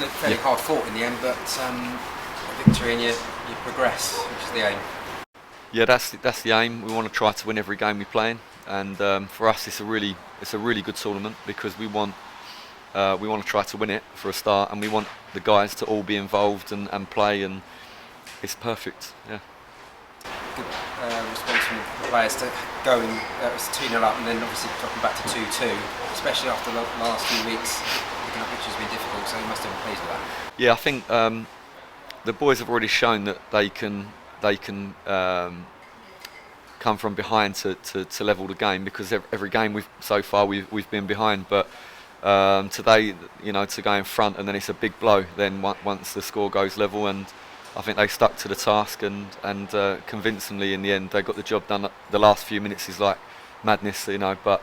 looked fairly hard fought in the end, but a victory and you progress, which is the aim. Yeah, that's the aim. We want to try to win every game we play in, and for us, it's a really good tournament because we want to try to win it for a start, and we want the guys to all be involved and play, and it's perfect. Yeah. Good response from the players to going 2-0 up and then obviously dropping back to 2-2, especially after the last few weeks. Picking up pitches has been difficult, so you must have been pleased with that. Yeah, I think the boys have already shown that they can come from behind to level the game, because every game we've been behind, but today, to go in front and then it's a big blow then once the score goes level, and I think they stuck to the task and convincingly in the end they got the job done. The last few minutes is like madness, but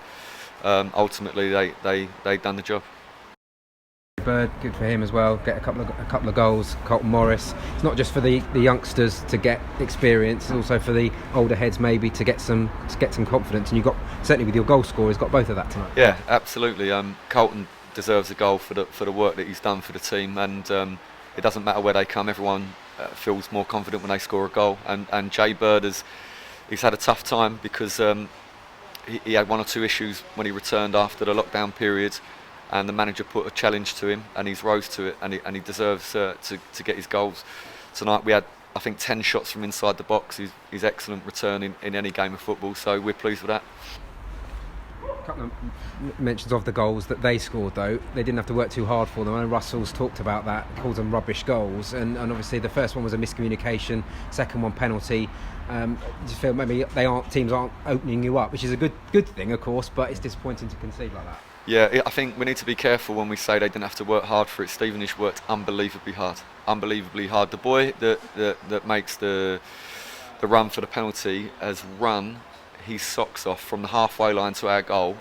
ultimately they done the job. Bird, good for him as well. Get a couple of goals. Colton Morris. It's not just for the youngsters to get experience; it's also for the older heads maybe to get some confidence. And you got, certainly with your goal scorer, he's got both of that tonight. Yeah, absolutely. Colton deserves a goal for the work that he's done for the team, and it doesn't matter where they come. Everyone feels more confident when they score a goal. And Jay Bird he's had a tough time because he had one or two issues when he returned after the lockdown period. And the manager put a challenge to him, and he's rose to it, and he deserves to get his goals. Tonight we had, I think, 10 shots from inside the box. He's excellent return in any game of football, so we're pleased with that. A couple of mentions of the goals that they scored, though. They didn't have to work too hard for them. I know Russell's talked about that, calls them rubbish goals, and obviously the first one was a miscommunication, second one penalty. Just feel maybe teams aren't opening you up, which is a good thing, of course, but it's disappointing to concede like that. Yeah, I think we need to be careful when we say they didn't have to work hard for it. Stevenage worked unbelievably hard. The boy that makes the run for the penalty has run his socks off from the halfway line to our goal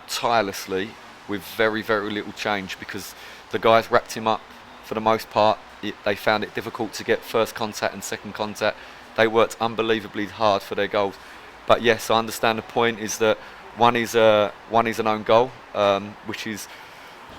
tirelessly with very, very little change, because the guys wrapped him up for the most part. They found it difficult to get first contact and second contact. They worked unbelievably hard for their goals. But yes, I understand the point is that one is an own goal, which is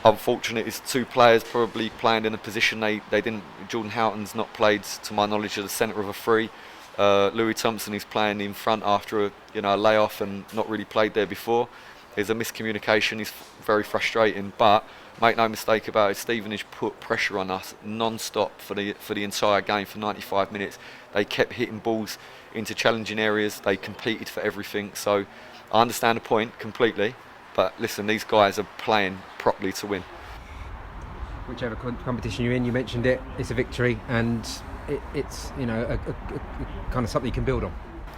unfortunate. It's two players probably playing in a position they didn't. Jordan Houghton's not played, to my knowledge, at the centre of a free. Louis Thompson is playing in front after a layoff and not really played there before. There's a miscommunication. It's very frustrating, but make no mistake about it, Stevenage put pressure on us non-stop for the entire game for 95 minutes. They kept hitting balls into challenging areas. They competed for everything. So I understand the point completely, but listen, these guys are playing properly to win. Whichever competition you're in, you mentioned it, it's a victory, and it's a kind of something you can build on.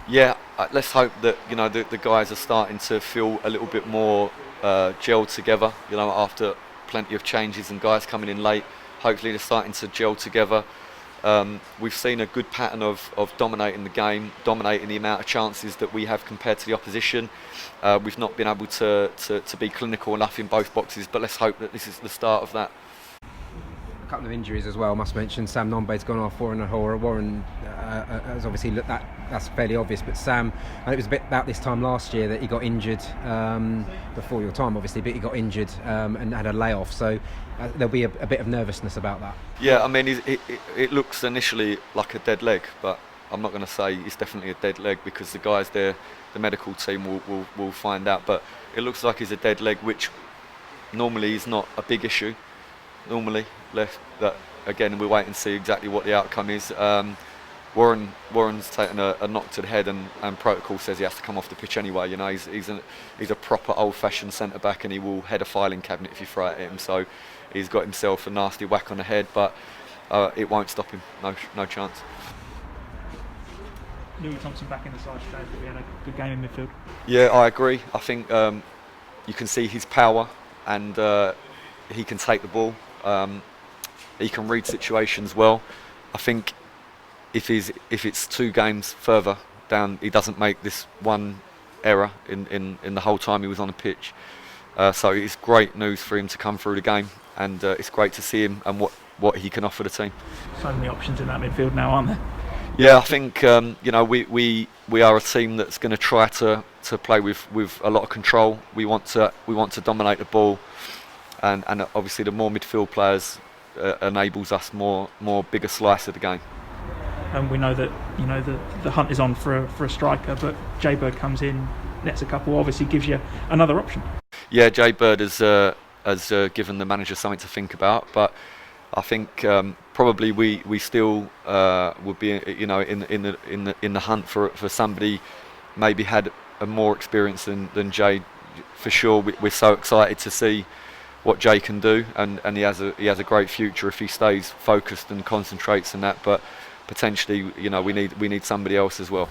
Yeah, let's hope that the guys are starting to feel a little bit more gelled together. After plenty of changes and guys coming in late, hopefully they're starting to gel together. We've seen a good pattern of dominating the game, dominating the amount of chances that we have compared to the opposition. We've not been able to be clinical enough in both boxes, but let's hope that this is the start of that. A couple of injuries as well, must mention. Sam Nombe's gone off. Warren has obviously looked that's fairly obvious, but Sam, and it was a bit about this time last year that he got injured, before your time obviously, but he got injured and had a layoff, so there'll be a bit of nervousness about that. Yeah, I mean it looks initially like a dead leg, but I'm not going to say it's definitely a dead leg, because the guys there, the medical team will find out, but it looks like it's a dead leg, which normally is not a big issue. Normally, that again, we'll wait and see exactly what the outcome is. Warren's taken a knock to the head, and protocol says he has to come off the pitch anyway. He's a proper old-fashioned centre back, and he will head a filing cabinet if you throw it at him. So he's got himself a nasty whack on the head, but it won't stop him. No chance. Louis Thompson back in the side today, but we had a good game in midfield. Yeah, I agree. I think you can see his power, and he can take the ball. He can read situations well. I think if it's 2 games further down, he doesn't make this one error in the whole time he was on the pitch. So it's great news for him to come through the game, and it's great to see him and what he can offer the team. So many options in that midfield now, aren't there? Yeah, I think we are a team that's going to try to play with a lot of control. We want to dominate the ball, and obviously the more midfield players enables us more bigger slice of the game. And we know that the hunt is on for a striker, but Jay Bird comes in, nets a couple, obviously gives you another option. Yeah, Jay Bird has given the manager something to think about, but I think probably we still would be in the hunt for somebody maybe had a more experience than Jay. For sure, we're so excited to see what Jay can do, and he has a great future if he stays focused and concentrates on that. But potentially, we need somebody else as well.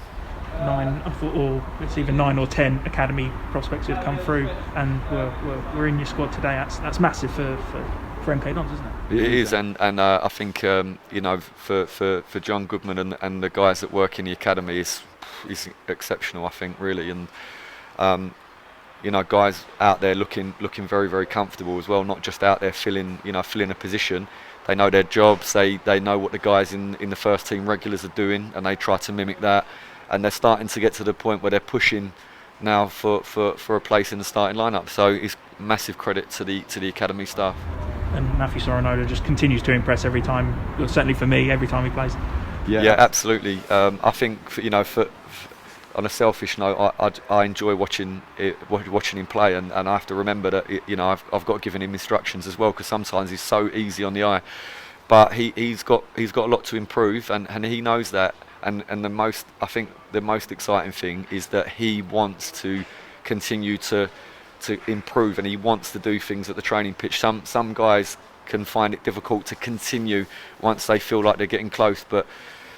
9, or it's either 9 or 10 academy prospects who have come through, and we're in your squad today. That's massive for MK Dons, isn't it? It is, and I think for John Goodman and the guys that work in the academy is exceptional. I think really, and guys out there looking very, very comfortable as well. Not just out there filling a position. They know their jobs. They know what the guys in the first team regulars are doing, and they try to mimic that. And they're starting to get to the point where they're pushing now for a place in the starting lineup. So it's massive credit to the academy staff. And Matthew Sorinoda just continues to impress every time. Well, certainly for me, every time he plays. Yeah, absolutely. I think on a selfish note, I enjoy watching him play, and I have to remember that I've got to give him instructions as well, because sometimes he's so easy on the eye, but he's got a lot to improve, and he knows that. And the most exciting thing is that he wants to continue to improve, and he wants to do things at the training pitch. Some guys can find it difficult to continue once they feel like they're getting close, but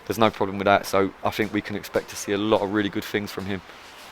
there's no problem with that. So I think we can expect to see a lot of really good things from him.